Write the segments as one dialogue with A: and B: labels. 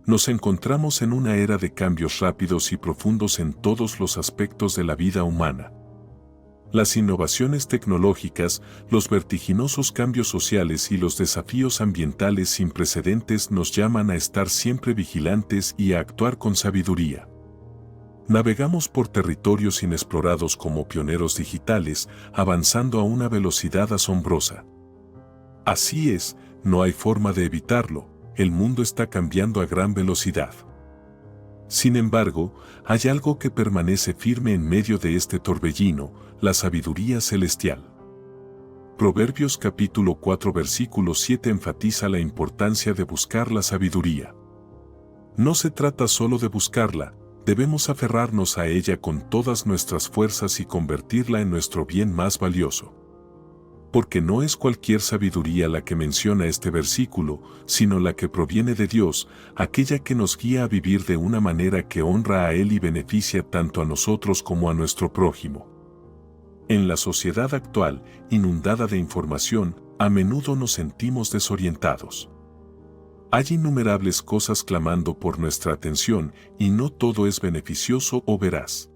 A: Nos encontramos en una era de cambios rápidos y profundos en todos los aspectos de la vida humana. Las innovaciones tecnológicas, los vertiginosos cambios sociales y los desafíos ambientales sin precedentes nos llaman a estar siempre vigilantes y a actuar con sabiduría. Navegamos por territorios inexplorados como pioneros digitales, avanzando a una velocidad asombrosa. Así es, no hay forma de evitarlo, el mundo está cambiando a gran velocidad. Sin embargo, hay algo que permanece firme en medio de este torbellino, la sabiduría celestial. Proverbios capítulo 4 versículo 7 enfatiza la importancia de buscar la sabiduría. No se trata solo de buscarla, debemos aferrarnos a ella con todas nuestras fuerzas y convertirla en nuestro bien más valioso. Porque no es cualquier sabiduría la que menciona este versículo, sino la que proviene de Dios, aquella que nos guía a vivir de una manera que honra a Él y beneficia tanto a nosotros como a nuestro prójimo. En la sociedad actual, inundada de información, a menudo nos sentimos desorientados. Hay innumerables cosas clamando por nuestra atención y no todo es beneficioso o veraz.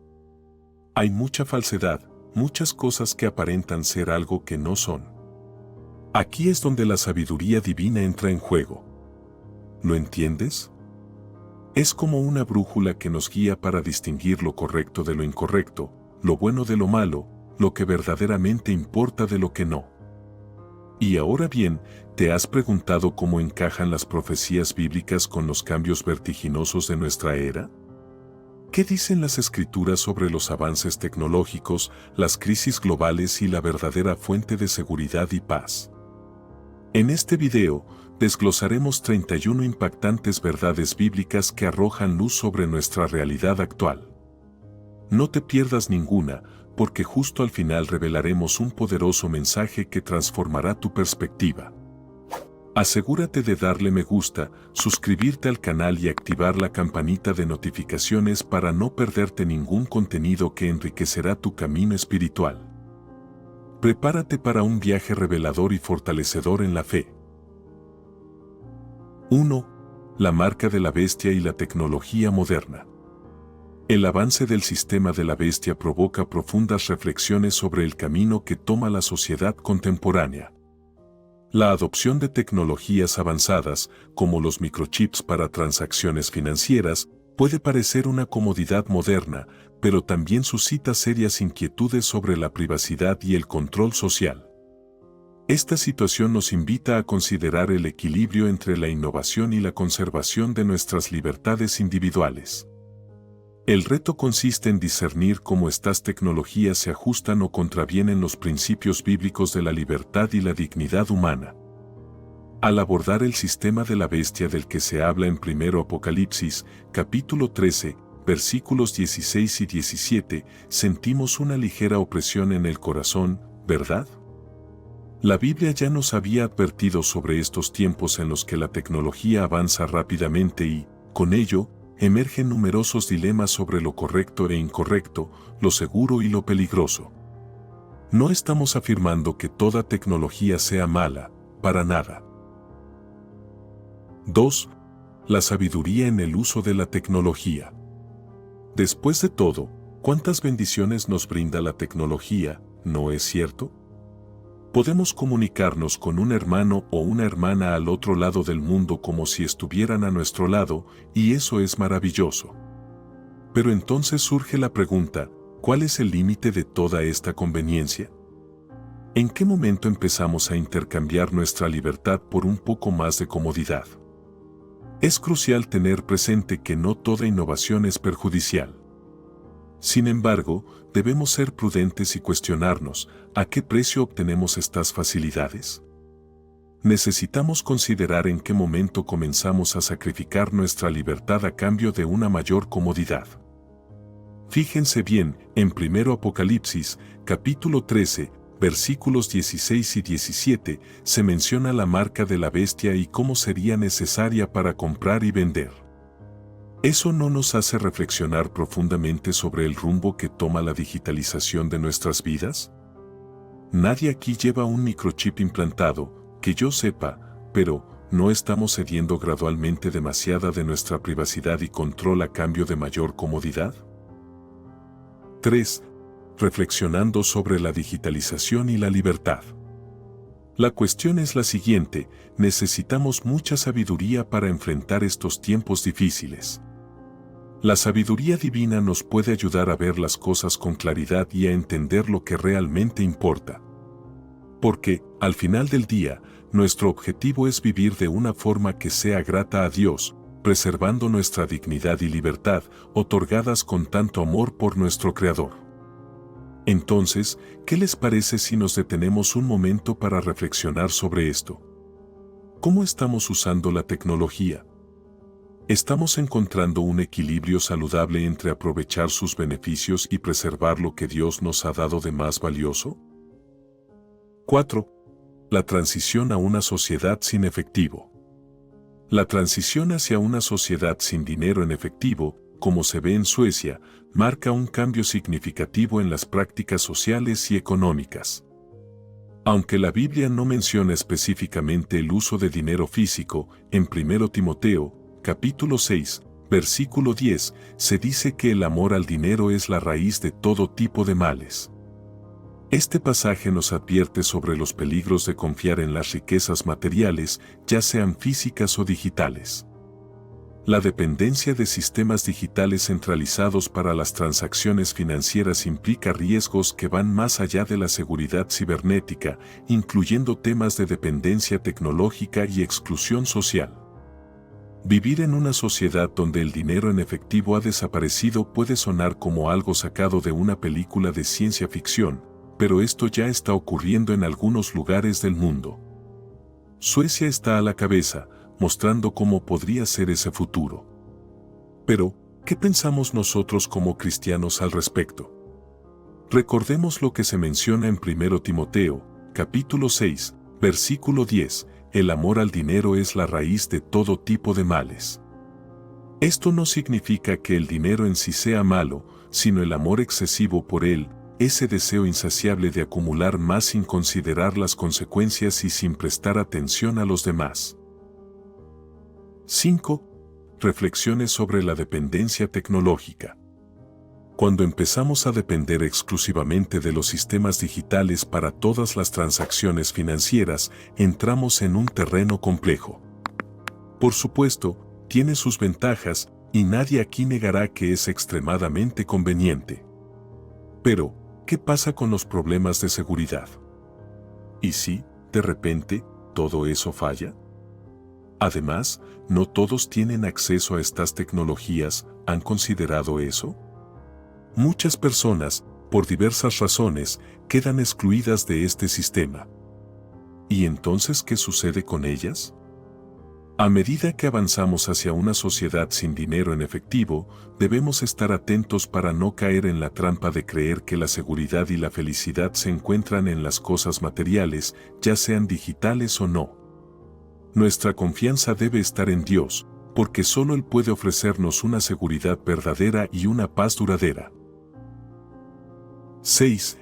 A: Hay mucha falsedad, muchas cosas que aparentan ser algo que no son. Aquí es donde la sabiduría divina entra en juego. ¿Lo entiendes? Es como una brújula que nos guía para distinguir lo correcto de lo incorrecto, lo bueno de lo malo, lo que verdaderamente importa de lo que no. Y ahora bien, ¿te has preguntado cómo encajan las profecías bíblicas con los cambios vertiginosos de nuestra era? ¿Qué dicen las escrituras sobre los avances tecnológicos, las crisis globales y la verdadera fuente de seguridad y paz? En este video, desglosaremos 31 impactantes verdades bíblicas que arrojan luz sobre nuestra realidad actual. No te pierdas ninguna, porque justo al final revelaremos un poderoso mensaje que transformará tu perspectiva. Asegúrate de darle me gusta, suscribirte al canal y activar la campanita de notificaciones para no perderte ningún contenido que enriquecerá tu camino espiritual. Prepárate para un viaje revelador y fortalecedor en la fe. 1. La marca de la bestia y la tecnología moderna. El avance del sistema de la bestia provoca profundas reflexiones sobre el camino que toma la sociedad contemporánea. La adopción de tecnologías avanzadas, como los microchips para transacciones financieras, puede parecer una comodidad moderna, pero también suscita serias inquietudes sobre la privacidad y el control social. Esta situación nos invita a considerar el equilibrio entre la innovación y la conservación de nuestras libertades individuales. El reto consiste en discernir cómo estas tecnologías se ajustan o contravienen los principios bíblicos de la libertad y la dignidad humana. Al abordar el sistema de la bestia del que se habla en 1 Apocalipsis, capítulo 13, versículos 16 y 17, sentimos una ligera opresión en el corazón, ¿verdad? La Biblia ya nos había advertido sobre estos tiempos en los que la tecnología avanza rápidamente y, con ello, emergen numerosos dilemas sobre lo correcto e incorrecto, lo seguro y lo peligroso. No estamos afirmando que toda tecnología sea mala, para nada. 2. La sabiduría en el uso de la tecnología. Después de todo, ¿cuántas bendiciones nos brinda la tecnología, no es cierto? Podemos comunicarnos con un hermano o una hermana al otro lado del mundo como si estuvieran a nuestro lado, y eso es maravilloso. Pero entonces surge la pregunta, ¿cuál es el límite de toda esta conveniencia? ¿En qué momento empezamos a intercambiar nuestra libertad por un poco más de comodidad? Es crucial tener presente que no toda innovación es perjudicial. Sin embargo, debemos ser prudentes y cuestionarnos, ¿a qué precio obtenemos estas facilidades? Necesitamos considerar en qué momento comenzamos a sacrificar nuestra libertad a cambio de una mayor comodidad. Fíjense bien, en 1 Apocalipsis, capítulo 13, versículos 16 y 17, se menciona la marca de la bestia y cómo sería necesaria para comprar y vender. ¿Eso no nos hace reflexionar profundamente sobre el rumbo que toma la digitalización de nuestras vidas? Nadie aquí lleva un microchip implantado, que yo sepa, pero ¿no estamos cediendo gradualmente demasiada de nuestra privacidad y control a cambio de mayor comodidad? 3. Reflexionando sobre la digitalización y la libertad. La cuestión es la siguiente: necesitamos mucha sabiduría para enfrentar estos tiempos difíciles. La sabiduría divina nos puede ayudar a ver las cosas con claridad y a entender lo que realmente importa. Porque, al final del día, nuestro objetivo es vivir de una forma que sea grata a Dios, preservando nuestra dignidad y libertad, otorgadas con tanto amor por nuestro Creador. Entonces, ¿qué les parece si nos detenemos un momento para reflexionar sobre esto? ¿Cómo estamos usando la tecnología? ¿Estamos encontrando un equilibrio saludable entre aprovechar sus beneficios y preservar lo que Dios nos ha dado de más valioso? 4. La transición a una sociedad sin efectivo. La transición hacia una sociedad sin dinero en efectivo, como se ve en Suecia, marca un cambio significativo en las prácticas sociales y económicas. Aunque la Biblia no menciona específicamente el uso de dinero físico, en 1 Timoteo, capítulo 6, versículo 10, se dice que el amor al dinero es la raíz de todo tipo de males. Este pasaje nos advierte sobre los peligros de confiar en las riquezas materiales, ya sean físicas o digitales. La dependencia de sistemas digitales centralizados para las transacciones financieras implica riesgos que van más allá de la seguridad cibernética, incluyendo temas de dependencia tecnológica y exclusión social. Vivir en una sociedad donde el dinero en efectivo ha desaparecido puede sonar como algo sacado de una película de ciencia ficción, pero esto ya está ocurriendo en algunos lugares del mundo. Suecia está a la cabeza, mostrando cómo podría ser ese futuro. Pero, ¿qué pensamos nosotros como cristianos al respecto? Recordemos lo que se menciona en 1 Timoteo, capítulo 6, versículo 10, el amor al dinero es la raíz de todo tipo de males. Esto no significa que el dinero en sí sea malo, sino el amor excesivo por él, ese deseo insaciable de acumular más sin considerar las consecuencias y sin prestar atención a los demás. 5. Reflexiones sobre la dependencia tecnológica. Cuando empezamos a depender exclusivamente de los sistemas digitales para todas las transacciones financieras, entramos en un terreno complejo. Por supuesto, tiene sus ventajas, y nadie aquí negará que es extremadamente conveniente. Pero, ¿qué pasa con los problemas de seguridad? ¿Y si, de repente, todo eso falla? Además, no todos tienen acceso a estas tecnologías. ¿Han considerado eso? Muchas personas, por diversas razones, quedan excluidas de este sistema. ¿Y entonces qué sucede con ellas? A medida que avanzamos hacia una sociedad sin dinero en efectivo, debemos estar atentos para no caer en la trampa de creer que la seguridad y la felicidad se encuentran en las cosas materiales, ya sean digitales o no. Nuestra confianza debe estar en Dios, porque solo Él puede ofrecernos una seguridad verdadera y una paz duradera. 6.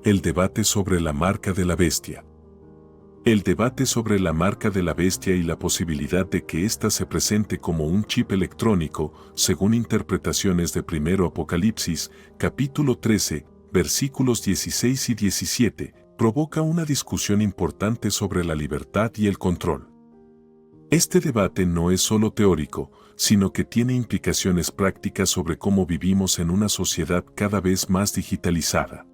A: El debate sobre la marca de la bestia. El debate sobre la marca de la bestia y la posibilidad de que ésta se presente como un chip electrónico, según interpretaciones de 1 Apocalipsis, capítulo 13, versículos 16 y 17, provoca una discusión importante sobre la libertad y el control. Este debate no es solo teórico, sino que tiene implicaciones prácticas sobre cómo vivimos en una sociedad cada vez más digitalizada.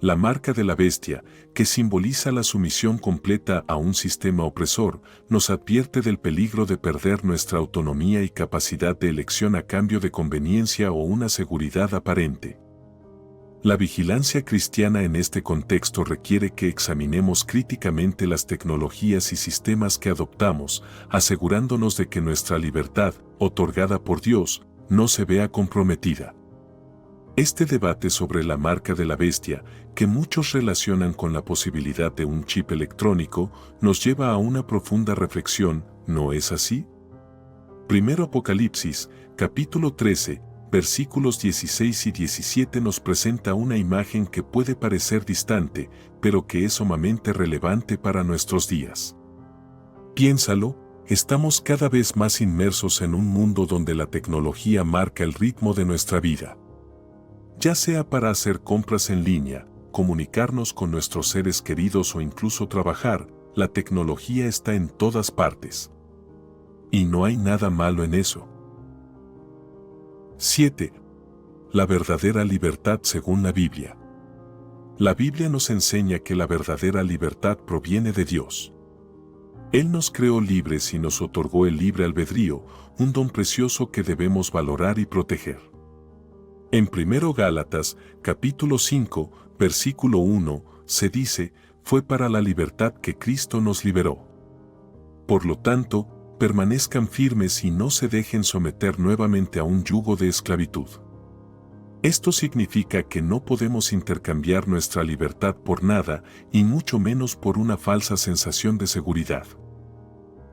A: La marca de la bestia, que simboliza la sumisión completa a un sistema opresor, nos advierte del peligro de perder nuestra autonomía y capacidad de elección a cambio de conveniencia o una seguridad aparente. La vigilancia cristiana en este contexto requiere que examinemos críticamente las tecnologías y sistemas que adoptamos, asegurándonos de que nuestra libertad, otorgada por Dios, no se vea comprometida. Este debate sobre la marca de la bestia, que muchos relacionan con la posibilidad de un chip electrónico, nos lleva a una profunda reflexión, ¿no es así? 1 Apocalipsis, capítulo 13, versículos 16 y 17 nos presenta una imagen que puede parecer distante, pero que es sumamente relevante para nuestros días. Piénsalo, estamos cada vez más inmersos en un mundo donde la tecnología marca el ritmo de nuestra vida. Ya sea para hacer compras en línea, comunicarnos con nuestros seres queridos o incluso trabajar, la tecnología está en todas partes. Y no hay nada malo en eso. 7. La verdadera libertad según la Biblia. La Biblia nos enseña que la verdadera libertad proviene de Dios. Él nos creó libres y nos otorgó el libre albedrío, un don precioso que debemos valorar y proteger. En 1 Gálatas, capítulo 5, versículo 1, se dice, fue para la libertad que Cristo nos liberó. Por lo tanto, permanezcan firmes y no se dejen someter nuevamente a un yugo de esclavitud. Esto significa que no podemos intercambiar nuestra libertad por nada y mucho menos por una falsa sensación de seguridad.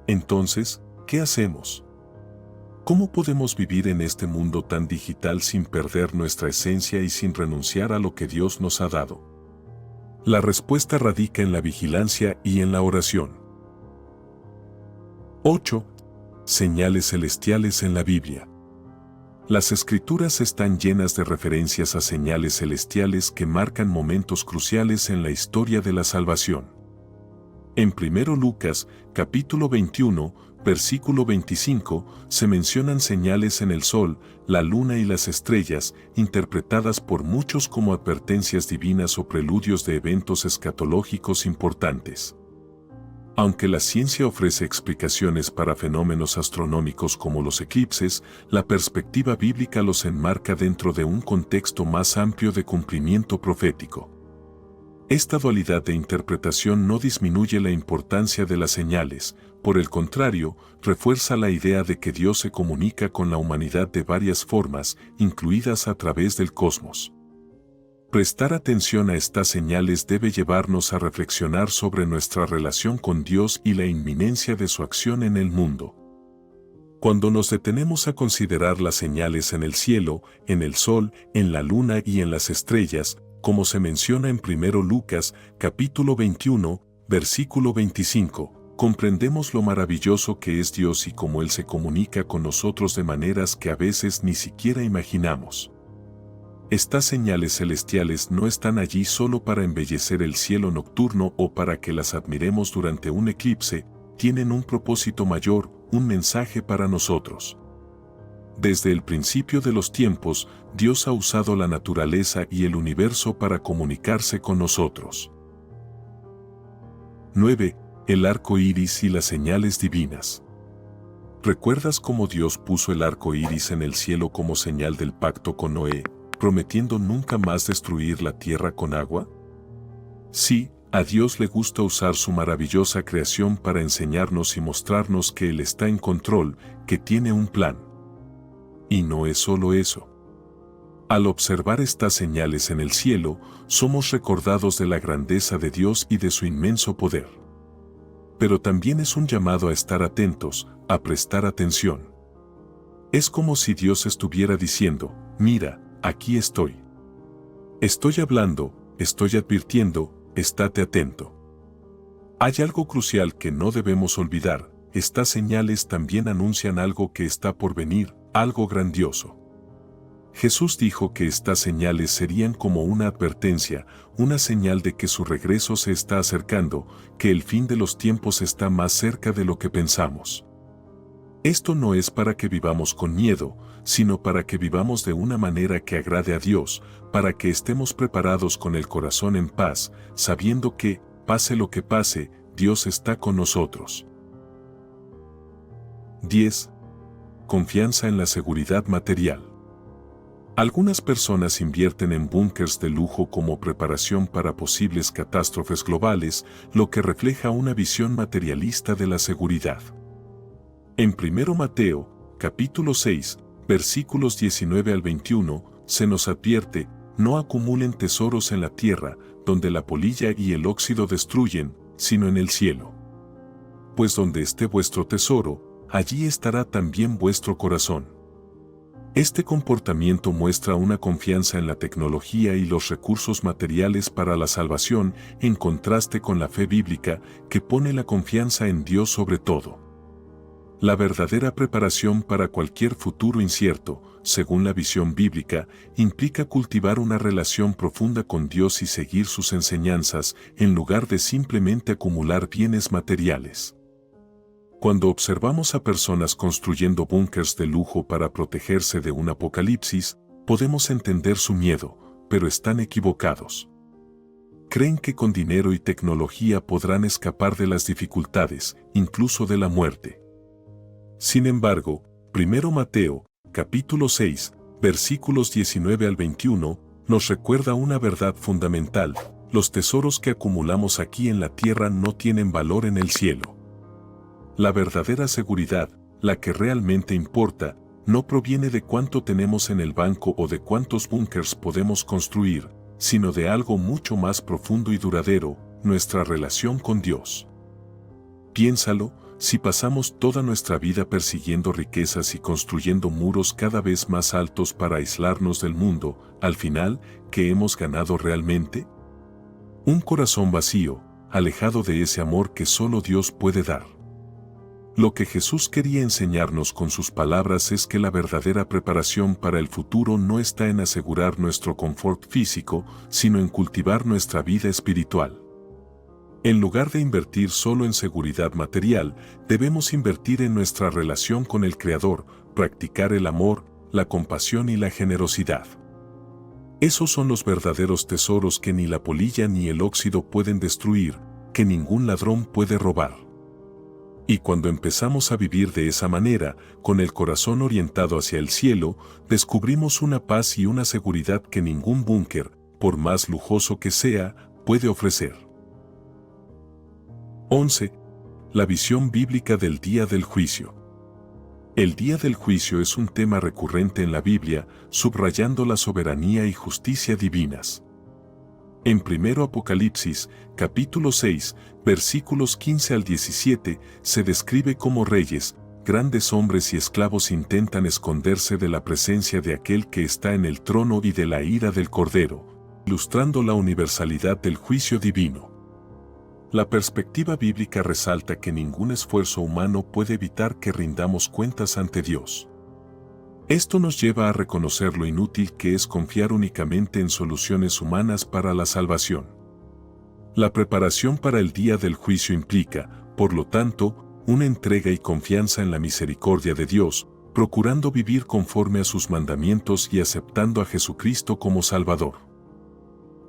A: Entonces, ¿qué hacemos? ¿Cómo podemos vivir en este mundo tan digital sin perder nuestra esencia y sin renunciar a lo que Dios nos ha dado? La respuesta radica en la vigilancia y en la oración. 8. Señales celestiales en la Biblia. Las Escrituras están llenas de referencias a señales celestiales que marcan momentos cruciales en la historia de la salvación. En 1 Lucas, capítulo 21, versículo 25, se mencionan señales en el sol, la luna y las estrellas, interpretadas por muchos como advertencias divinas o preludios de eventos escatológicos importantes. Aunque la ciencia ofrece explicaciones para fenómenos astronómicos como los eclipses, la perspectiva bíblica los enmarca dentro de un contexto más amplio de cumplimiento profético. Esta dualidad de interpretación no disminuye la importancia de las señales, por el contrario, refuerza la idea de que Dios se comunica con la humanidad de varias formas, incluidas a través del cosmos. Prestar atención a estas señales debe llevarnos a reflexionar sobre nuestra relación con Dios y la inminencia de su acción en el mundo. Cuando nos detenemos a considerar las señales en el cielo, en el sol, en la luna y en las estrellas, como se menciona en 1 Lucas, capítulo 21, versículo 25, comprendemos lo maravilloso que es Dios y cómo Él se comunica con nosotros de maneras que a veces ni siquiera imaginamos. Estas señales celestiales no están allí solo para embellecer el cielo nocturno o para que las admiremos durante un eclipse, tienen un propósito mayor, un mensaje para nosotros. Desde el principio de los tiempos, Dios ha usado la naturaleza y el universo para comunicarse con nosotros. 9. El arco iris y las señales divinas. ¿Recuerdas cómo Dios puso el arco iris en el cielo como señal del pacto con Noé, prometiendo nunca más destruir la tierra con agua? Sí, a Dios le gusta usar su maravillosa creación para enseñarnos y mostrarnos que Él está en control, que tiene un plan. Y no es solo eso. Al observar estas señales en el cielo, somos recordados de la grandeza de Dios y de su inmenso poder. Pero también es un llamado a estar atentos, a prestar atención. Es como si Dios estuviera diciendo, mira, aquí estoy. Estoy hablando, estoy advirtiendo, estate atento. Hay algo crucial que no debemos olvidar, estas señales también anuncian algo que está por venir, algo grandioso. Jesús dijo que estas señales serían como una advertencia, una señal de que su regreso se está acercando, que el fin de los tiempos está más cerca de lo que pensamos. Esto no es para que vivamos con miedo, sino para que vivamos de una manera que agrade a Dios, para que estemos preparados con el corazón en paz, sabiendo que, pase lo que pase, Dios está con nosotros. 10. Confianza en la seguridad material. Algunas personas invierten en búnkers de lujo como preparación para posibles catástrofes globales, lo que refleja una visión materialista de la seguridad. En 1 Mateo, capítulo 6, versículos 19 al 21, se nos advierte, no acumulen tesoros en la tierra, donde la polilla y el óxido destruyen, sino en el cielo. Pues donde esté vuestro tesoro, allí estará también vuestro corazón. Este comportamiento muestra una confianza en la tecnología y los recursos materiales para la salvación, en contraste con la fe bíblica, que pone la confianza en Dios sobre todo. La verdadera preparación para cualquier futuro incierto, según la visión bíblica, implica cultivar una relación profunda con Dios y seguir sus enseñanzas, en lugar de simplemente acumular bienes materiales. Cuando observamos a personas construyendo búnkers de lujo para protegerse de un apocalipsis, podemos entender su miedo, pero están equivocados. Creen que con dinero y tecnología podrán escapar de las dificultades, incluso de la muerte. Sin embargo, 1 Mateo, capítulo 6, versículos 19 al 21, nos recuerda una verdad fundamental: los tesoros que acumulamos aquí en la tierra no tienen valor en el cielo. La verdadera seguridad, la que realmente importa, no proviene de cuánto tenemos en el banco o de cuántos búnkers podemos construir, sino de algo mucho más profundo y duradero: nuestra relación con Dios. Piénsalo, si pasamos toda nuestra vida persiguiendo riquezas y construyendo muros cada vez más altos para aislarnos del mundo, al final, ¿qué hemos ganado realmente? Un corazón vacío, alejado de ese amor que solo Dios puede dar. Lo que Jesús quería enseñarnos con sus palabras es que la verdadera preparación para el futuro no está en asegurar nuestro confort físico, sino en cultivar nuestra vida espiritual. En lugar de invertir solo en seguridad material, debemos invertir en nuestra relación con el Creador, practicar el amor, la compasión y la generosidad. Esos son los verdaderos tesoros que ni la polilla ni el óxido pueden destruir, que ningún ladrón puede robar. Y cuando empezamos a vivir de esa manera, con el corazón orientado hacia el cielo, descubrimos una paz y una seguridad que ningún búnker, por más lujoso que sea, puede ofrecer. 11. La visión bíblica del día del juicio. El día del juicio es un tema recurrente en la Biblia, subrayando la soberanía y justicia divinas. En 1 Apocalipsis, capítulo 6, versículos 15 al 17, se describe cómo reyes, grandes hombres y esclavos intentan esconderse de la presencia de aquel que está en el trono y de la ira del Cordero, ilustrando la universalidad del juicio divino. La perspectiva bíblica resalta que ningún esfuerzo humano puede evitar que rindamos cuentas ante Dios. Esto nos lleva a reconocer lo inútil que es confiar únicamente en soluciones humanas para la salvación. La preparación para el día del juicio implica, por lo tanto, una entrega y confianza en la misericordia de Dios, procurando vivir conforme a sus mandamientos y aceptando a Jesucristo como Salvador.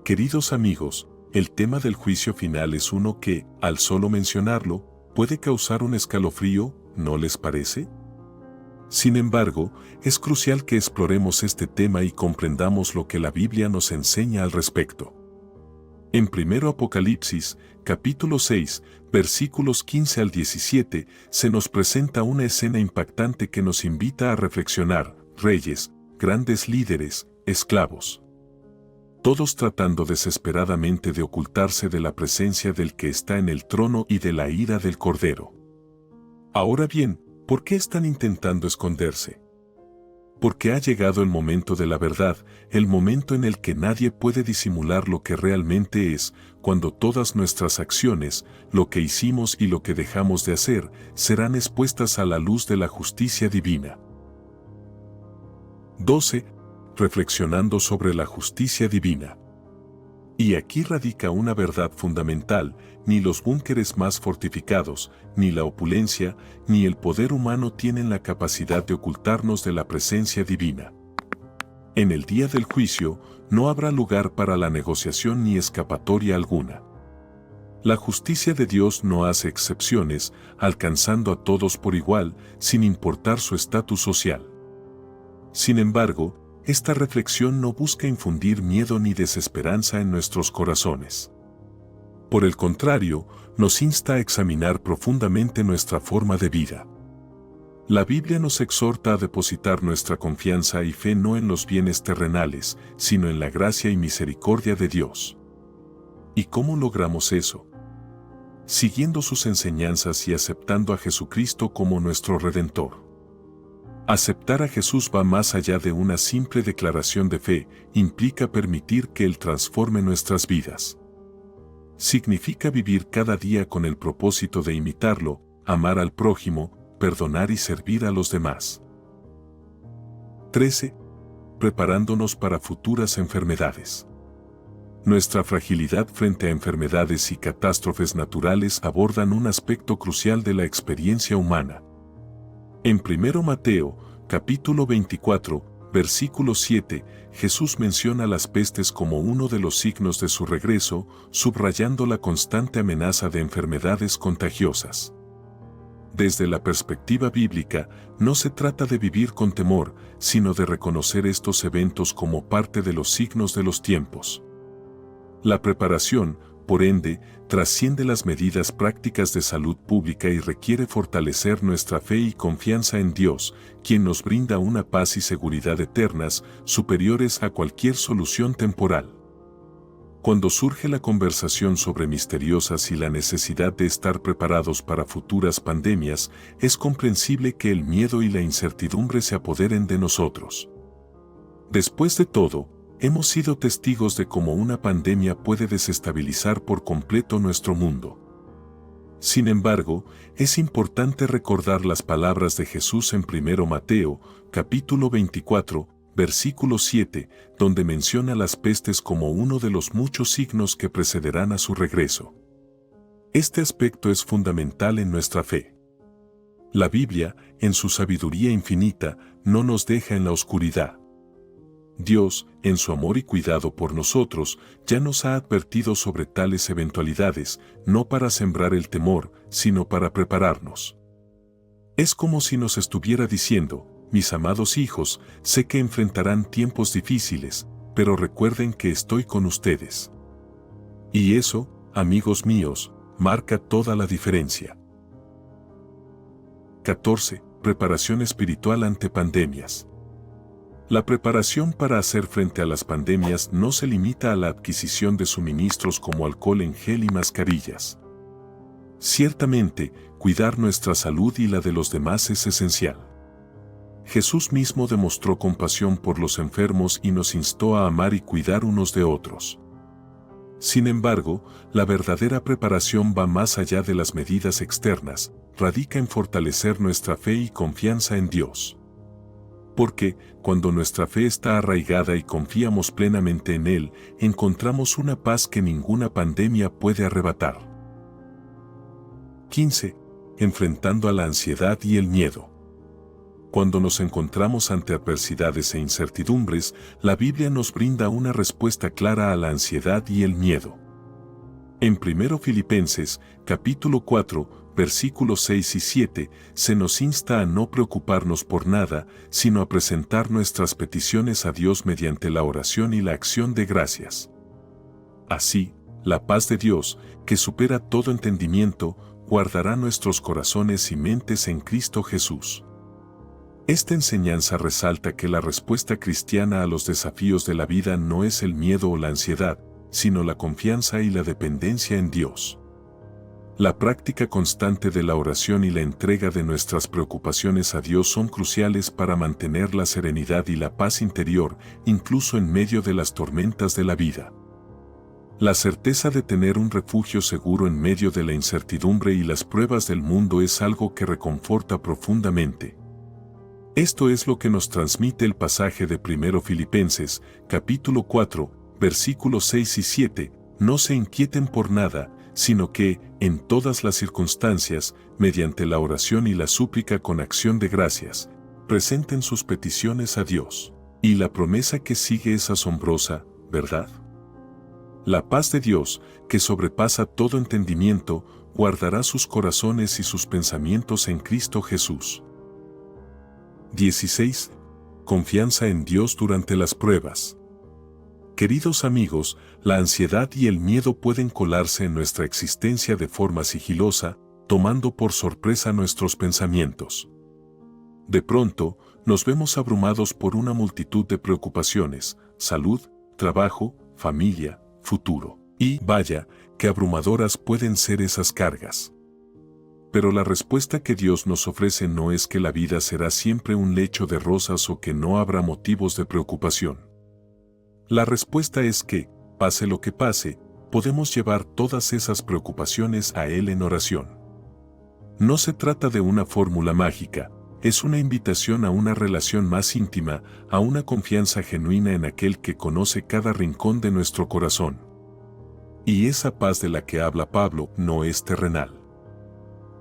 A: Queridos amigos, el tema del juicio final es uno que, al solo mencionarlo, puede causar un escalofrío, ¿no les parece? Sin embargo, es crucial que exploremos este tema y comprendamos lo que la Biblia nos enseña al respecto. En 1 Apocalipsis, capítulo 6, versículos 15 al 17, se nos presenta una escena impactante que nos invita a reflexionar: reyes, grandes líderes, esclavos. Todos tratando desesperadamente de ocultarse de la presencia del que está en el trono y de la ira del Cordero. Ahora bien, ¿por qué están intentando esconderse? Porque ha llegado el momento de la verdad, el momento en el que nadie puede disimular lo que realmente es, cuando todas nuestras acciones, lo que hicimos y lo que dejamos de hacer, serán expuestas a la luz de la justicia divina. 12. Reflexionando sobre la justicia divina. Y aquí radica una verdad fundamental: ni los búnkeres más fortificados, ni la opulencia, ni el poder humano tienen la capacidad de ocultarnos de la presencia divina. En el día del juicio, no habrá lugar para la negociación ni escapatoria alguna. La justicia de Dios no hace excepciones, alcanzando a todos por igual, sin importar su estatus social. Sin embargo, esta reflexión no busca infundir miedo ni desesperanza en nuestros corazones. Por el contrario, nos insta a examinar profundamente nuestra forma de vida. La Biblia nos exhorta a depositar nuestra confianza y fe no en los bienes terrenales, sino en la gracia y misericordia de Dios. ¿Y cómo logramos eso? Siguiendo sus enseñanzas y aceptando a Jesucristo como nuestro Redentor. Aceptar a Jesús va más allá de una simple declaración de fe, implica permitir que Él transforme nuestras vidas. Significa vivir cada día con el propósito de imitarlo, amar al prójimo, perdonar y servir a los demás. 13. Preparándonos para futuras enfermedades. Nuestra fragilidad frente a enfermedades y catástrofes naturales abordan un aspecto crucial de la experiencia humana. En 1 Mateo, capítulo 24, versículo 7, Jesús menciona las pestes como uno de los signos de su regreso, subrayando la constante amenaza de enfermedades contagiosas. Desde la perspectiva bíblica, no se trata de vivir con temor, sino de reconocer estos eventos como parte de los signos de los tiempos. La preparación, por ende, trasciende las medidas prácticas de salud pública y requiere fortalecer nuestra fe y confianza en Dios, quien nos brinda una paz y seguridad eternas, superiores a cualquier solución temporal. Cuando surge la conversación sobre misteriosas y la necesidad de estar preparados para futuras pandemias, es comprensible que el miedo y la incertidumbre se apoderen de nosotros. Después de todo, hemos sido testigos de cómo una pandemia puede desestabilizar por completo nuestro mundo. Sin embargo, es importante recordar las palabras de Jesús en 1 Mateo, capítulo 24, versículo 7, donde menciona las pestes como uno de los muchos signos que precederán a su regreso. Este aspecto es fundamental en nuestra fe. La Biblia, en su sabiduría infinita, no nos deja en la oscuridad. Dios, en su amor y cuidado por nosotros, ya nos ha advertido sobre tales eventualidades, no para sembrar el temor, sino para prepararnos. Es como si nos estuviera diciendo: mis amados hijos, sé que enfrentarán tiempos difíciles, pero recuerden que estoy con ustedes. Y eso, amigos míos, marca toda la diferencia. 14. Preparación espiritual ante pandemias. La preparación para hacer frente a las pandemias no se limita a la adquisición de suministros como alcohol en gel y mascarillas. Ciertamente, cuidar nuestra salud y la de los demás es esencial. Jesús mismo demostró compasión por los enfermos y nos instó a amar y cuidar unos de otros. Sin embargo, la verdadera preparación va más allá de las medidas externas, radica en fortalecer nuestra fe y confianza en Dios. Porque, cuando nuestra fe está arraigada y confiamos plenamente en Él, encontramos una paz que ninguna pandemia puede arrebatar. 15. Enfrentando a la ansiedad y el miedo. Cuando nos encontramos ante adversidades e incertidumbres, la Biblia nos brinda una respuesta clara a la ansiedad y el miedo. En 1 Filipenses, capítulo 4, versículos 6 y 7, se nos insta a no preocuparnos por nada, sino a presentar nuestras peticiones a Dios mediante la oración y la acción de gracias. Así, la paz de Dios, que supera todo entendimiento, guardará nuestros corazones y mentes en Cristo Jesús. Esta enseñanza resalta que la respuesta cristiana a los desafíos de la vida no es el miedo o la ansiedad, sino la confianza y la dependencia en Dios. La práctica constante de la oración y la entrega de nuestras preocupaciones a Dios son cruciales para mantener la serenidad y la paz interior, incluso en medio de las tormentas de la vida. La certeza de tener un refugio seguro en medio de la incertidumbre y las pruebas del mundo es algo que reconforta profundamente. Esto es lo que nos transmite el pasaje de 1 Filipenses, capítulo 4, versículos 6 y 7, no se inquieten por nada, sino que, en todas las circunstancias, mediante la oración y la súplica con acción de gracias, presenten sus peticiones a Dios. Y la promesa que sigue es asombrosa, ¿verdad? La paz de Dios, que sobrepasa todo entendimiento, guardará sus corazones y sus pensamientos en Cristo Jesús. 16. Confianza en Dios durante las pruebas. Queridos amigos, la ansiedad y el miedo pueden colarse en nuestra existencia de forma sigilosa, tomando por sorpresa nuestros pensamientos. De pronto, nos vemos abrumados por una multitud de preocupaciones: salud, trabajo, familia, futuro. Y, vaya, qué abrumadoras pueden ser esas cargas. Pero la respuesta que Dios nos ofrece no es que la vida será siempre un lecho de rosas o que no habrá motivos de preocupación. La respuesta es que, pase lo que pase, podemos llevar todas esas preocupaciones a Él en oración. No se trata de una fórmula mágica, es una invitación a una relación más íntima, a una confianza genuina en aquel que conoce cada rincón de nuestro corazón. Y esa paz de la que habla Pablo no es terrenal.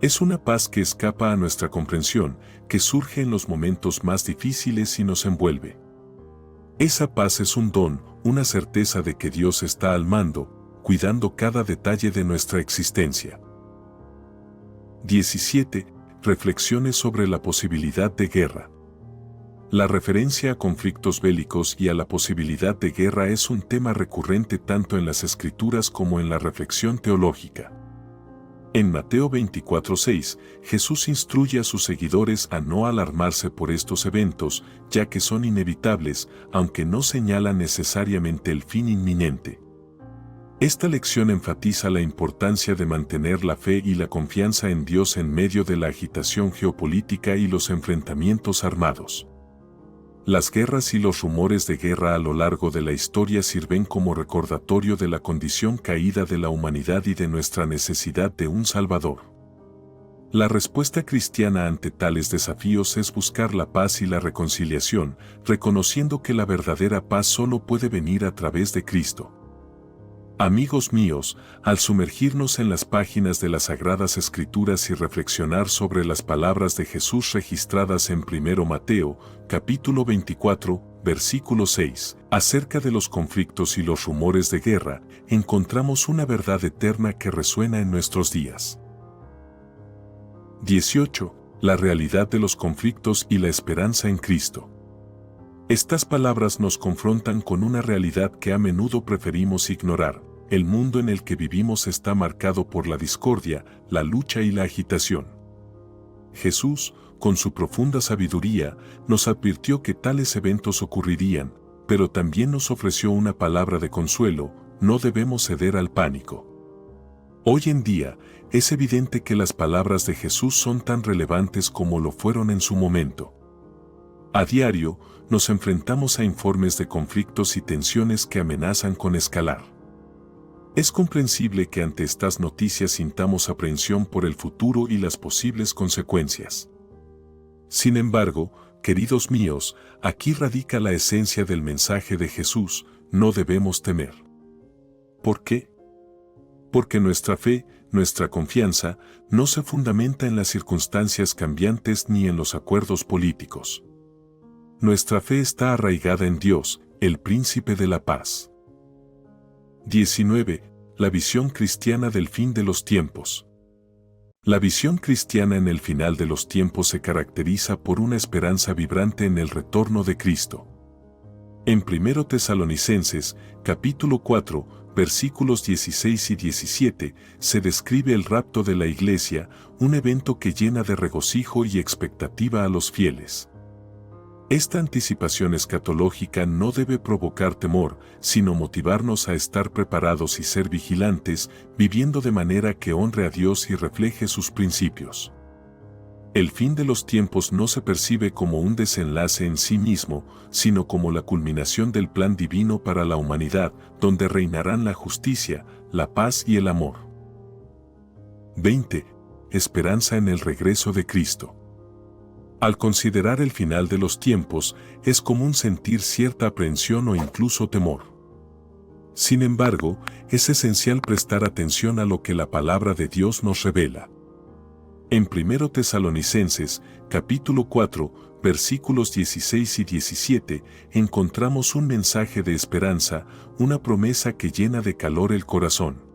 A: Es una paz que escapa a nuestra comprensión, que surge en los momentos más difíciles y nos envuelve. Esa paz es un don, una certeza de que Dios está al mando, cuidando cada detalle de nuestra existencia. 17. Reflexiones sobre la posibilidad de guerra. La referencia a conflictos bélicos y a la posibilidad de guerra es un tema recurrente tanto en las Escrituras como en la reflexión teológica. En Mateo 24:6, Jesús instruye a sus seguidores a no alarmarse por estos eventos, ya que son inevitables, aunque no señala necesariamente el fin inminente. Esta lección enfatiza la importancia de mantener la fe y la confianza en Dios en medio de la agitación geopolítica y los enfrentamientos armados. Las guerras y los rumores de guerra a lo largo de la historia sirven como recordatorio de la condición caída de la humanidad y de nuestra necesidad de un Salvador. La respuesta cristiana ante tales desafíos es buscar la paz y la reconciliación, reconociendo que la verdadera paz solo puede venir a través de Cristo. Amigos míos, al sumergirnos en las páginas de las Sagradas Escrituras y reflexionar sobre las palabras de Jesús registradas en 1 Mateo, capítulo 24, versículo 6, acerca de los conflictos y los rumores de guerra, encontramos una verdad eterna que resuena en nuestros días. 18. La realidad de los conflictos y la esperanza en Cristo. Estas palabras nos confrontan con una realidad que a menudo preferimos ignorar. El mundo en el que vivimos está marcado por la discordia, la lucha y la agitación. Jesús, con su profunda sabiduría, nos advirtió que tales eventos ocurrirían, pero también nos ofreció una palabra de consuelo: no debemos ceder al pánico. Hoy en día, es evidente que las palabras de Jesús son tan relevantes como lo fueron en su momento. A diario, nos enfrentamos a informes de conflictos y tensiones que amenazan con escalar. Es comprensible que ante estas noticias sintamos aprehensión por el futuro y las posibles consecuencias. Sin embargo, queridos míos, aquí radica la esencia del mensaje de Jesús: no debemos temer. ¿Por qué? Porque nuestra fe, nuestra confianza, no se fundamenta en las circunstancias cambiantes ni en los acuerdos políticos. Nuestra fe está arraigada en Dios, el Príncipe de la Paz. 19. La visión cristiana del fin de los tiempos. La visión cristiana en el final de los tiempos se caracteriza por una esperanza vibrante en el retorno de Cristo. En 1 Tesalonicenses, capítulo 4, versículos 16 y 17, se describe el rapto de la iglesia, un evento que llena de regocijo y expectativa a los fieles. Esta anticipación escatológica no debe provocar temor, sino motivarnos a estar preparados y ser vigilantes, viviendo de manera que honre a Dios y refleje sus principios. El fin de los tiempos no se percibe como un desenlace en sí mismo, sino como la culminación del plan divino para la humanidad, donde reinarán la justicia, la paz y el amor. 20. Esperanza en el regreso de Cristo. Al considerar el final de los tiempos, es común sentir cierta aprehensión o incluso temor. Sin embargo, es esencial prestar atención a lo que la palabra de Dios nos revela. En 1 Tesalonicenses, capítulo 4, versículos 16 y 17, encontramos un mensaje de esperanza, una promesa que llena de calor el corazón.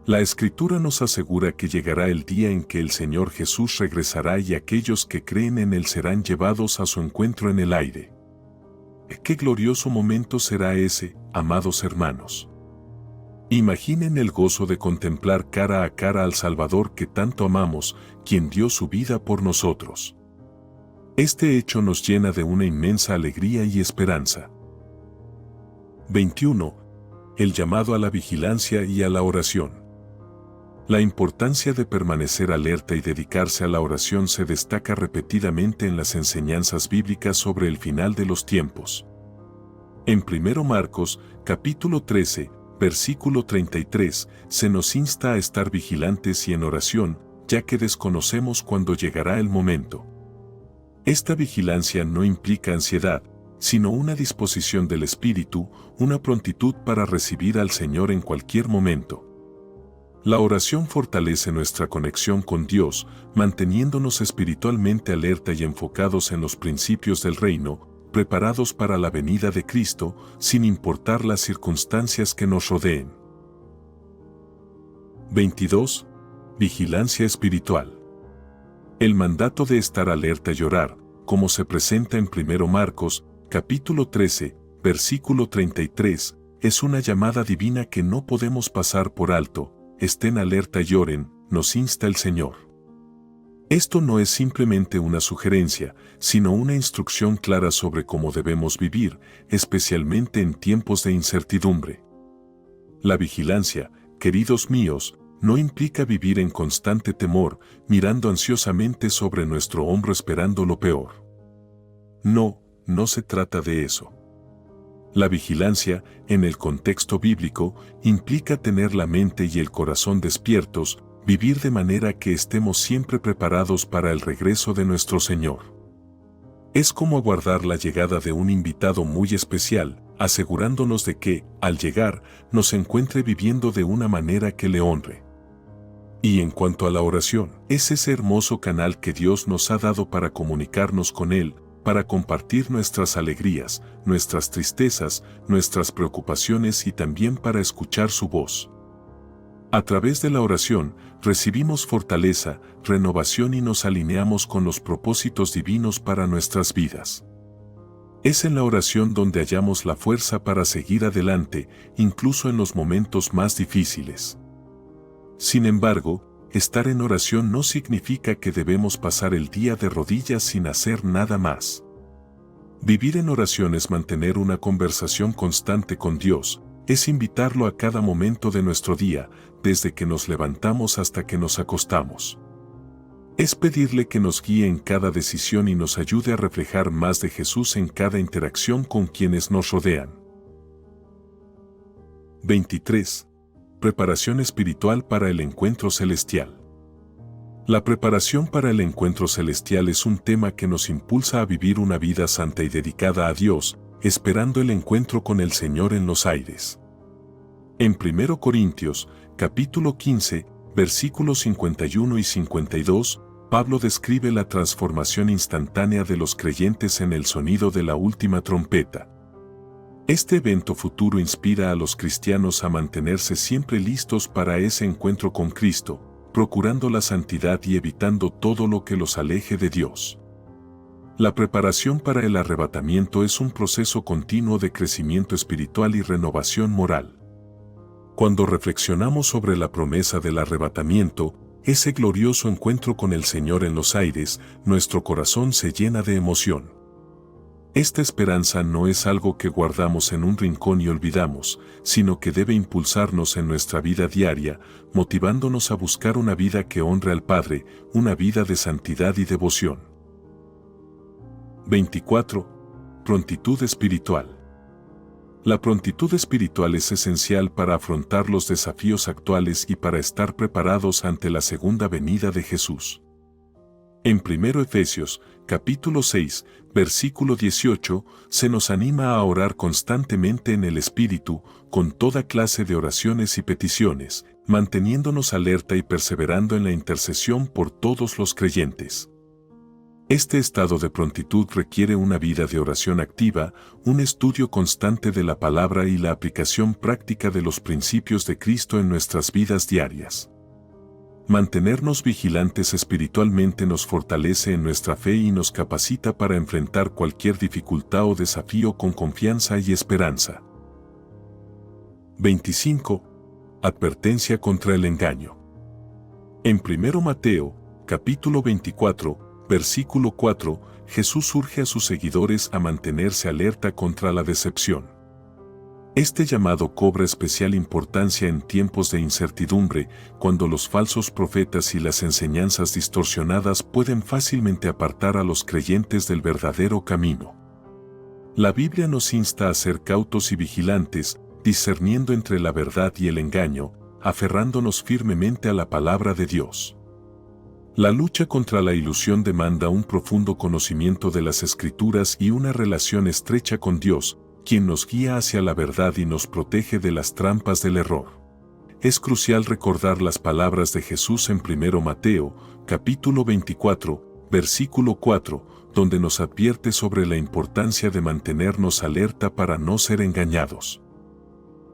A: La Escritura nos asegura que llegará el día en que el Señor Jesús regresará y aquellos que creen en Él serán llevados a su encuentro en el aire. ¡Qué glorioso momento será ese, amados hermanos! Imaginen el gozo de contemplar cara a cara al Salvador que tanto amamos, quien dio su vida por nosotros. Este hecho nos llena de una inmensa alegría y esperanza. 21. El llamado a la vigilancia y a la oración. La importancia de permanecer alerta y dedicarse a la oración se destaca repetidamente en las enseñanzas bíblicas sobre el final de los tiempos. En 1 Marcos, capítulo 13, versículo 33, se nos insta a estar vigilantes y en oración, ya que desconocemos cuándo llegará el momento. Esta vigilancia no implica ansiedad, sino una disposición del espíritu, una prontitud para recibir al Señor en cualquier momento. La oración fortalece nuestra conexión con Dios, manteniéndonos espiritualmente alerta y enfocados en los principios del reino, preparados para la venida de Cristo, sin importar las circunstancias que nos rodeen. 22. Vigilancia espiritual. El mandato de estar alerta y orar, como se presenta en 1 Marcos, capítulo 13, versículo 33, es una llamada divina que no podemos pasar por alto. Estén alerta y oren, nos insta el Señor. Esto no es simplemente una sugerencia, sino una instrucción clara sobre cómo debemos vivir, especialmente en tiempos de incertidumbre. La vigilancia, queridos míos, no implica vivir en constante temor, mirando ansiosamente sobre nuestro hombro esperando lo peor. No se trata de eso. La vigilancia, en el contexto bíblico, implica tener la mente y el corazón despiertos, vivir de manera que estemos siempre preparados para el regreso de nuestro Señor. Es como aguardar la llegada de un invitado muy especial, asegurándonos de que, al llegar, nos encuentre viviendo de una manera que le honre. Y en cuanto a la oración, es ese hermoso canal que Dios nos ha dado para comunicarnos con Él, para compartir nuestras alegrías, nuestras tristezas, nuestras preocupaciones y también para escuchar su voz. A través de la oración, recibimos fortaleza, renovación y nos alineamos con los propósitos divinos para nuestras vidas. Es en la oración donde hallamos la fuerza para seguir adelante, incluso en los momentos más difíciles. Sin embargo, estar en oración no significa que debemos pasar el día de rodillas sin hacer nada más. Vivir en oración es mantener una conversación constante con Dios, es invitarlo a cada momento de nuestro día, desde que nos levantamos hasta que nos acostamos. Es pedirle que nos guíe en cada decisión y nos ayude a reflejar más de Jesús en cada interacción con quienes nos rodean. 23. Preparación espiritual para el encuentro celestial. La preparación para el encuentro celestial es un tema que nos impulsa a vivir una vida santa y dedicada a Dios, esperando el encuentro con el Señor en los aires. En 1 Corintios, capítulo 15, versículos 51 y 52, Pablo describe la transformación instantánea de los creyentes en el sonido de la última trompeta. Este evento futuro inspira a los cristianos a mantenerse siempre listos para ese encuentro con Cristo, procurando la santidad y evitando todo lo que los aleje de Dios. La preparación para el arrebatamiento es un proceso continuo de crecimiento espiritual y renovación moral. Cuando reflexionamos sobre la promesa del arrebatamiento, ese glorioso encuentro con el Señor en los aires, nuestro corazón se llena de emoción. Esta esperanza no es algo que guardamos en un rincón y olvidamos, sino que debe impulsarnos en nuestra vida diaria, motivándonos a buscar una vida que honre al Padre, una vida de santidad y devoción. 24. Prontitud espiritual. La prontitud espiritual es esencial para afrontar los desafíos actuales y para estar preparados ante la segunda venida de Jesús. En 1 Efesios, capítulo 6, versículo 18, se nos anima a orar constantemente en el Espíritu, con toda clase de oraciones y peticiones, manteniéndonos alerta y perseverando en la intercesión por todos los creyentes. Este estado de prontitud requiere una vida de oración activa, un estudio constante de la palabra y la aplicación práctica de los principios de Cristo en nuestras vidas diarias. Mantenernos vigilantes espiritualmente nos fortalece en nuestra fe y nos capacita para enfrentar cualquier dificultad o desafío con confianza y esperanza. 25. Advertencia contra el engaño. En 1 Mateo, capítulo 24, versículo 4, Jesús urge a sus seguidores a mantenerse alerta contra la decepción. Este llamado cobra especial importancia en tiempos de incertidumbre, cuando los falsos profetas y las enseñanzas distorsionadas pueden fácilmente apartar a los creyentes del verdadero camino. La Biblia nos insta a ser cautos y vigilantes, discerniendo entre la verdad y el engaño, aferrándonos firmemente a la palabra de Dios. La lucha contra la ilusión demanda un profundo conocimiento de las Escrituras y una relación estrecha con Dios, quien nos guía hacia la verdad y nos protege de las trampas del error. Es crucial recordar las palabras de Jesús en 1 Mateo, capítulo 24, versículo 4, donde nos advierte sobre la importancia de mantenernos alerta para no ser engañados.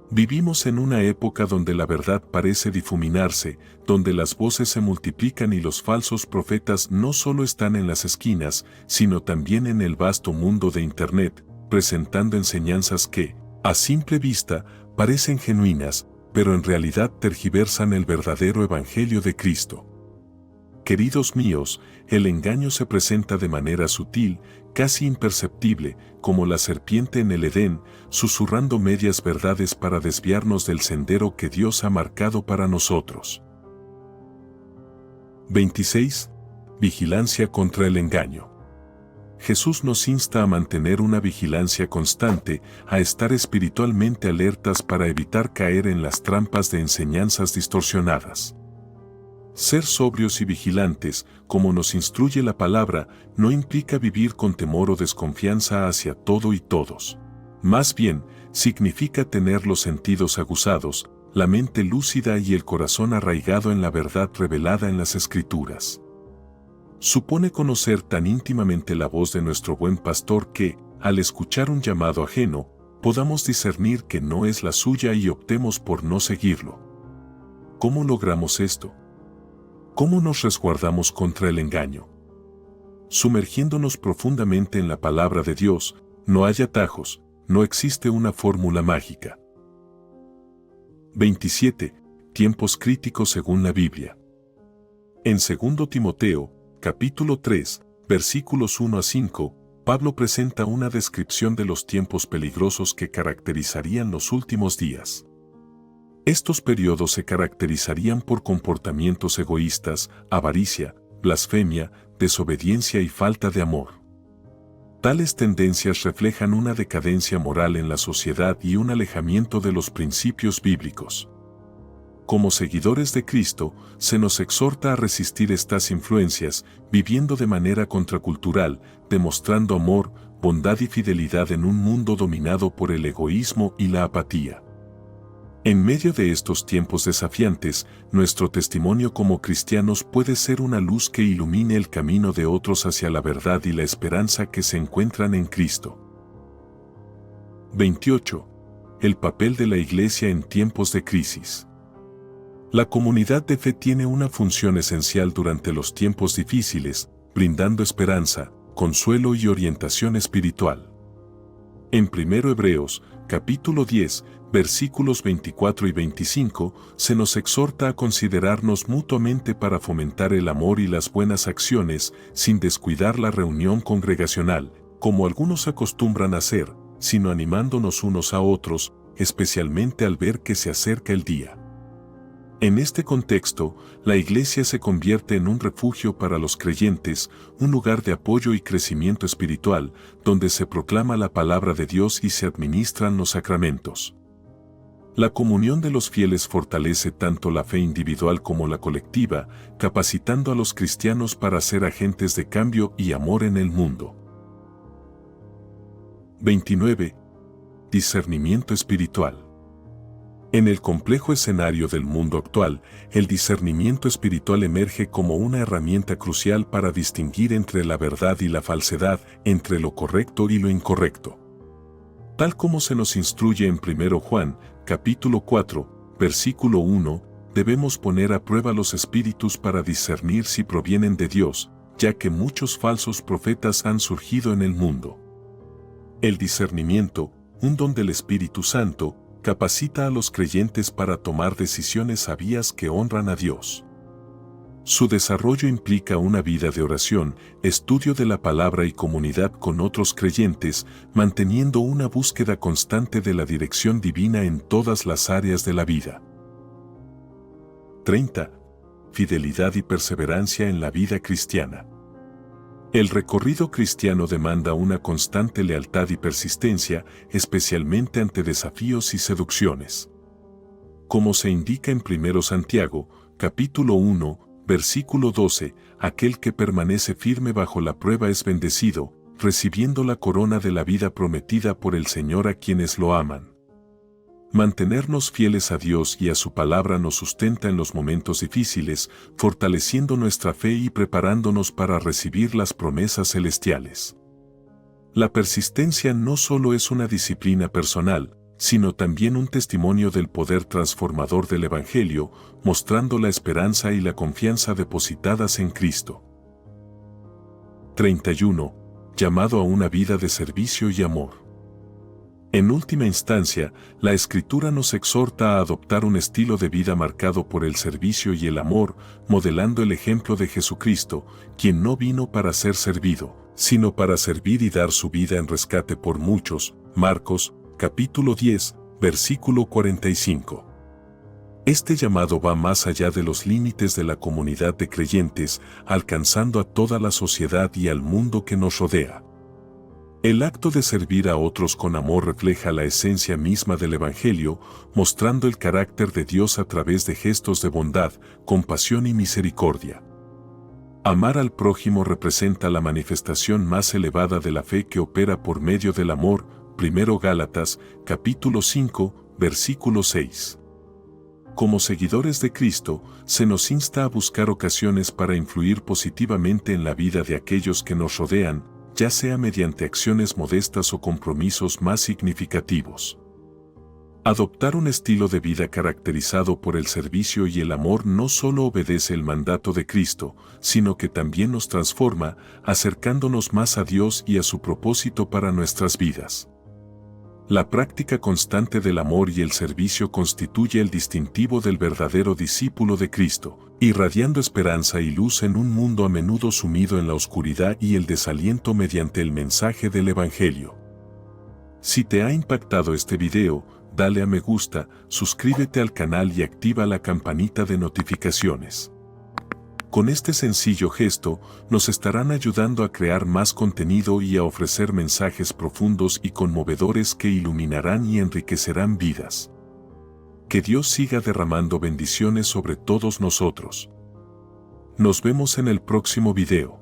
A: Vivimos en una época donde la verdad parece difuminarse, donde las voces se multiplican y los falsos profetas no solo están en las esquinas, sino también en el vasto mundo de Internet, presentando enseñanzas que, a simple vista, parecen genuinas, pero en realidad tergiversan el verdadero Evangelio de Cristo. Queridos míos, el engaño se presenta de manera sutil, casi imperceptible, como la serpiente en el Edén, susurrando medias verdades para desviarnos del sendero que Dios ha marcado para nosotros. 26. Vigilancia contra el engaño. Jesús nos insta a mantener una vigilancia constante, a estar espiritualmente alertas para evitar caer en las trampas de enseñanzas distorsionadas. Ser sobrios y vigilantes, como nos instruye la palabra, no implica vivir con temor o desconfianza hacia todo y todos. Más bien, significa tener los sentidos aguzados, la mente lúcida y el corazón arraigado en la verdad revelada en las Escrituras. Supone conocer tan íntimamente la voz de nuestro buen pastor que, al escuchar un llamado ajeno, podamos discernir que no es la suya y optemos por no seguirlo. ¿Cómo logramos esto? ¿Cómo nos resguardamos contra el engaño? Sumergiéndonos profundamente en la palabra de Dios, no hay atajos, no existe una fórmula mágica. 27. Tiempos críticos según la Biblia. En 2 Timoteo, capítulo 3, versículos 1 a 5, Pablo presenta una descripción de los tiempos peligrosos que caracterizarían los últimos días. Estos periodos se caracterizarían por comportamientos egoístas, avaricia, blasfemia, desobediencia y falta de amor. Tales tendencias reflejan una decadencia moral en la sociedad y un alejamiento de los principios bíblicos. Como seguidores de Cristo, se nos exhorta a resistir estas influencias, viviendo de manera contracultural, demostrando amor, bondad y fidelidad en un mundo dominado por el egoísmo y la apatía. En medio de estos tiempos desafiantes, nuestro testimonio como cristianos puede ser una luz que ilumine el camino de otros hacia la verdad y la esperanza que se encuentran en Cristo. 28. El papel de la Iglesia en tiempos de crisis. La comunidad de fe tiene una función esencial durante los tiempos difíciles, brindando esperanza, consuelo y orientación espiritual. En 1 Hebreos, capítulo 10, versículos 24 y 25, se nos exhorta a considerarnos mutuamente para fomentar el amor y las buenas acciones, sin descuidar la reunión congregacional, como algunos acostumbran hacer, sino animándonos unos a otros, especialmente al ver que se acerca el día. En este contexto, la Iglesia se convierte en un refugio para los creyentes, un lugar de apoyo y crecimiento espiritual, donde se proclama la palabra de Dios y se administran los sacramentos. La comunión de los fieles fortalece tanto la fe individual como la colectiva, capacitando a los cristianos para ser agentes de cambio y amor en el mundo. 29. Discernimiento espiritual. En el complejo escenario del mundo actual, el discernimiento espiritual emerge como una herramienta crucial para distinguir entre la verdad y la falsedad, entre lo correcto y lo incorrecto. Tal como se nos instruye en 1 Juan, capítulo 4, versículo 1, debemos poner a prueba los espíritus para discernir si provienen de Dios, ya que muchos falsos profetas han surgido en el mundo. El discernimiento, un don del Espíritu Santo, capacita a los creyentes para tomar decisiones sabias que honran a Dios. Su desarrollo implica una vida de oración, estudio de la palabra y comunidad con otros creyentes, manteniendo una búsqueda constante de la dirección divina en todas las áreas de la vida. 30. Fidelidad y perseverancia en la vida cristiana. El recorrido cristiano demanda una constante lealtad y persistencia, especialmente ante desafíos y seducciones. Como se indica en 1 Santiago, capítulo 1, versículo 12, aquel que permanece firme bajo la prueba es bendecido, recibiendo la corona de la vida prometida por el Señor a quienes lo aman. Mantenernos fieles a Dios y a su palabra nos sustenta en los momentos difíciles, fortaleciendo nuestra fe y preparándonos para recibir las promesas celestiales. La persistencia no solo es una disciplina personal, sino también un testimonio del poder transformador del Evangelio, mostrando la esperanza y la confianza depositadas en Cristo. 31. Llamado a una vida de servicio y amor. En última instancia, la Escritura nos exhorta a adoptar un estilo de vida marcado por el servicio y el amor, modelando el ejemplo de Jesucristo, quien no vino para ser servido, sino para servir y dar su vida en rescate por muchos. Marcos, capítulo 10, versículo 45. Este llamado va más allá de los límites de la comunidad de creyentes, alcanzando a toda la sociedad y al mundo que nos rodea. El acto de servir a otros con amor refleja la esencia misma del Evangelio, mostrando el carácter de Dios a través de gestos de bondad, compasión y misericordia. Amar al prójimo representa la manifestación más elevada de la fe que opera por medio del amor. 1 Gálatas, capítulo 5, versículo 6. Como seguidores de Cristo, se nos insta a buscar ocasiones para influir positivamente en la vida de aquellos que nos rodean, ya sea mediante acciones modestas o compromisos más significativos. Adoptar un estilo de vida caracterizado por el servicio y el amor no solo obedece el mandato de Cristo, sino que también nos transforma, acercándonos más a Dios y a su propósito para nuestras vidas. La práctica constante del amor y el servicio constituye el distintivo del verdadero discípulo de Cristo, irradiando esperanza y luz en un mundo a menudo sumido en la oscuridad y el desaliento mediante el mensaje del Evangelio. Si te ha impactado este video, dale a me gusta, suscríbete al canal y activa la campanita de notificaciones. Con este sencillo gesto, nos estarán ayudando a crear más contenido y a ofrecer mensajes profundos y conmovedores que iluminarán y enriquecerán vidas. Que Dios siga derramando bendiciones sobre todos nosotros. Nos vemos en el próximo video.